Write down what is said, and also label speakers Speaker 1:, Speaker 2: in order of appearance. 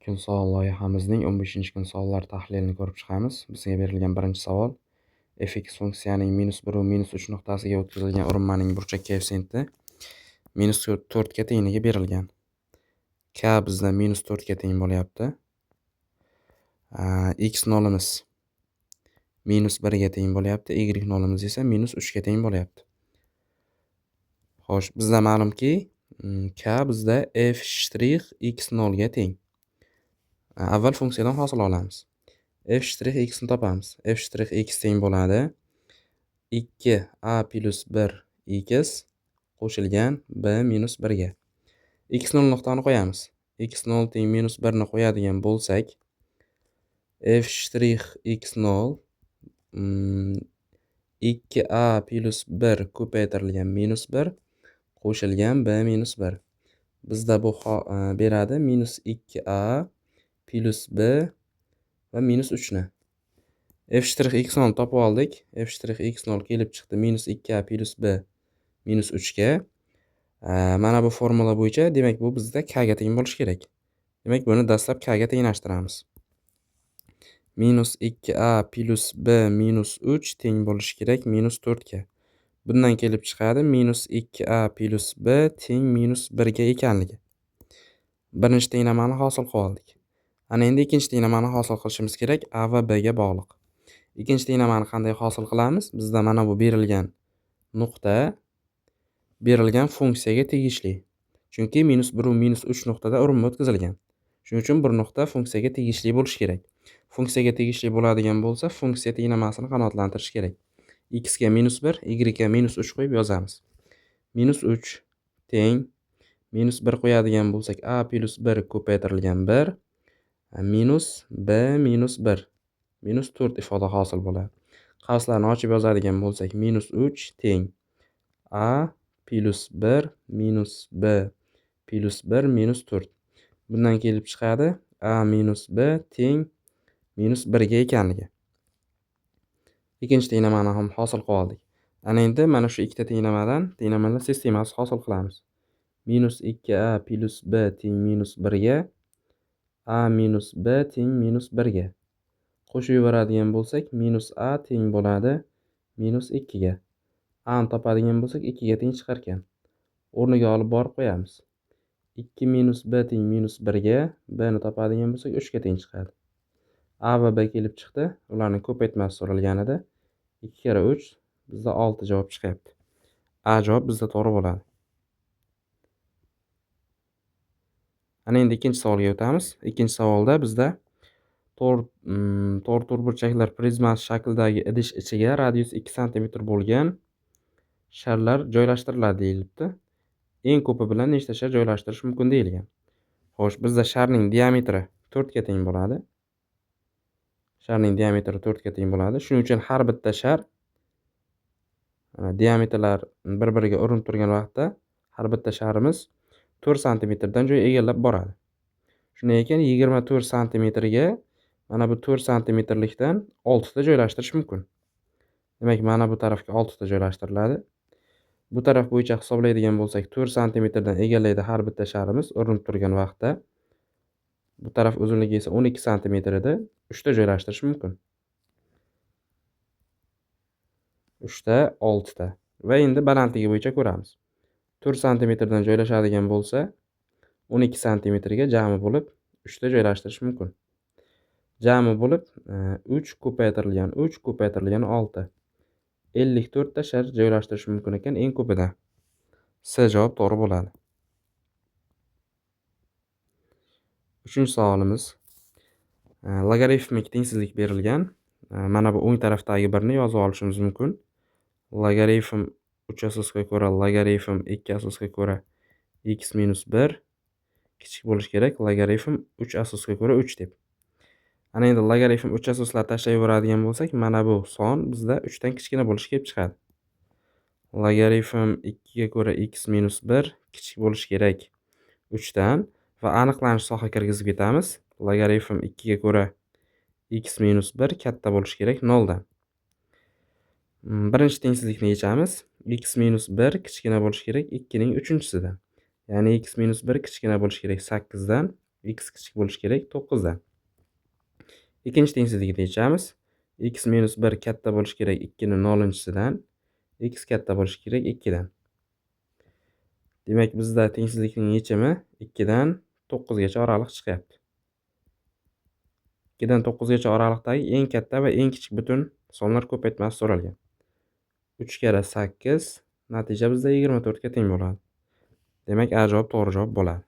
Speaker 1: Kun savol loyihamizning 15-kun savollar tahlilini ko'rib chiqamiz. Bizga berilgan birinchi savol: fx funksiyaning -1 va -3 nuqtasiga o'tkazilgan urinmaning burchak koeffitsiyenti -4 ga tengligi berilgan. K bizda -4 ga teng bo'lyapti. X nolimiz -1 ga teng bo'lyapti. Y nolimiz esa -3 ga teng bo'lyapti. Xo'sh, bizda ma'lumki, K bizda f' x0 ga teng. Avval funksiyadan hosil olamiz. f' x ni topamiz. f' x teng bo'ladi 2a plus 1 x qo'shilgan b minus 1 ga. x0 nuqtani qo'yamiz. x0 teng -1 ni qo'yadigan bo'lsak, f'(x0) 2a plus 1 ko'paytirilgan -1 qo'shilgan b minus 1. Bizda bu beradi -2a plus b va -3 ni. f'(x0) topib oldik. f'(x0) kelib chiqdi -2a plus b -3 ga. Mana bu formula bo'yicha, demak bu bizda k ga teng bo'lishi kerak. Demak buni dastlab k ga tenglashtiramiz. -2a plus b -3 teng bo'lishi kerak -4 ga. Bundan kelib chiqadi -2a plus b teng -1 ga ekanligi. Birinchi tenglamani hosil qilib oldik. Ana endi ikkinchi tenglamani hosil qilishimiz kerak. A va b ga bog'liq. Ikkinchi tenglamani qanday hosil qilamiz? Bizda mana bu berilgan nuqta berilgan funksiyaga tegishli. Chunki -1 va -3 nuqtada urinma o'tkazilgan. Shuning uchun bir nuqta funksiyaga tegishli bo'lishi kerak. Funksiyaga tegishli bo'ladigan bo'lsa, funksiya tenglamasini qanoatlantirish kerak. X ga -1, Y ga -3 qo'yib yozamiz. -3 teng -1 qo'yadigan bo'lsak, a plus 1 ko'paytirilgan 1 minus b minus 1 -4 ifoda hosil bo'ladi. Qavslarni ochib yozadigan bo'lsak, -3 teng a plus 1 minus b plus 1 -4. Bundan kelib chiqadi a minus b teng -1 ga ekanligi. Ikkinchi tenglamani ham hosil qilib oldik. Ana endi mana shu ikkita tenglamadan tenglamalar sistemasi hosil qilamiz. -2a plus b teng -1 ga, a minus b teng -1 ga. Qo'shib yuboradigan bo'lsak, -a teng bo'ladi -2 ga. A ni topadigan bo'lsak, 2 ga teng chiqar ekan. O'rniga olib borib qo'yamiz. 2 minus b teng -1 ga, b ni topadigan bo'lsak, 3 ga teng chiqadi. A va b kelib chiqdi. Ularning ko'paytmasi so'ralganida 2 kira 3 bizda 6 javob chiqyapti. A javob bizda to'g'ri bo'ladi. Ana endi ikkinchi savolga o'tamiz. Ikkinchi savolda bizda to'rtburchaklar prizmasi shaklidagi idish ichiga radius 2 sm bo'lgan sharlar joylashtiriladi deyilibdi. Eng ko'pi bilan nechta shar joylashtirish mumkin deyilgan. Xo'sh, bizda sharning diametri 4 ga teng bo'ladi. Sharning diametri 4 ga teng bo'ladi. Shuning uchun har bitta shar diametrlar bir-biriga urinib turgan vaqtda har bitta sharimiz 4 sm dan joy egallab boradi. Shunday ekan 24 sm ga mana bu 4 sm likdan 6 ta joylashtirish mumkin. Demak, mana bu tarafga 6 ta joylashtiriladi. Bu taraf bo'yicha hisoblaydigan bo'lsak, 4 sm dan egallaydi har bitta sharimiz urinib turgan vaqtda. Bu taraf uzunligi esa 12 sm edi. 3 ta joylashtirish mumkin. 3 ta, 6 ta. Va endi balandligi bo'yicha ko'ramiz. 4 sm dan joylashadigan bo'lsa, 12 sm ga jami bo'lib 3 ta joylashtirish mumkin. Jami bo'lib 3 ko'paytirilgan 3 ko'paytirilgan 6. 54 ta shar joylashtirish mumkin ekan eng ko'pida. C javob to'g'ri bo'ladi. Uchinchi savolimiz. Logaritmik tengsizlik berilgan. Mana bu o'ng tarafdagi birni yozib olishimiz mumkin. Logaritm 3 asosga ko'ra logaritm 2 asosga ko'ra x minus 1 kichik bo'lishi kerak. Logaritm 3 asosga ko'ra 3 deb. Ana endi logaritm 3 asoslar tashlab yuboradigan bo'lsak, mana bu son bizda 3 dan kichkina bo'lishi kelib chiqadi. Logaritm 2 ga ko'ra x minus 1 kichik bo'lishi kerak 3 dan va aniqlanish soha kirgizib ketamiz. Logaritm 2 ga ko'ra x minus 1 katta bo'lishi kerak 0 dan. Birinchi tengsizlikni yechamiz. X minus 1 kichkina bo'lishi kerak 2 ning 3-chisidan. Ya'ni x minus 1 kichkina bo'lishi kerak 8 dan. x kichik bo'lishi kerak 9 dan. Ikkinchi tengsizlikni yechamiz. X minus 1 katta bo'lishi kerak 2 ning 0-chisidan. X katta bo'lishi kerak 2 dan. Demak, bizda tengsizlikning yechimi 2 dan 9 gacha oraliq chiqyapti. 2 dan 9 gacha oraliqdagi eng katta va eng kichik butun sonlar ko'paytmasi so'ralgan. 3 kara 8, natija bizda 24 ga teng bo'ladi. Demak, A javob to'g'ri javob bo'ladi.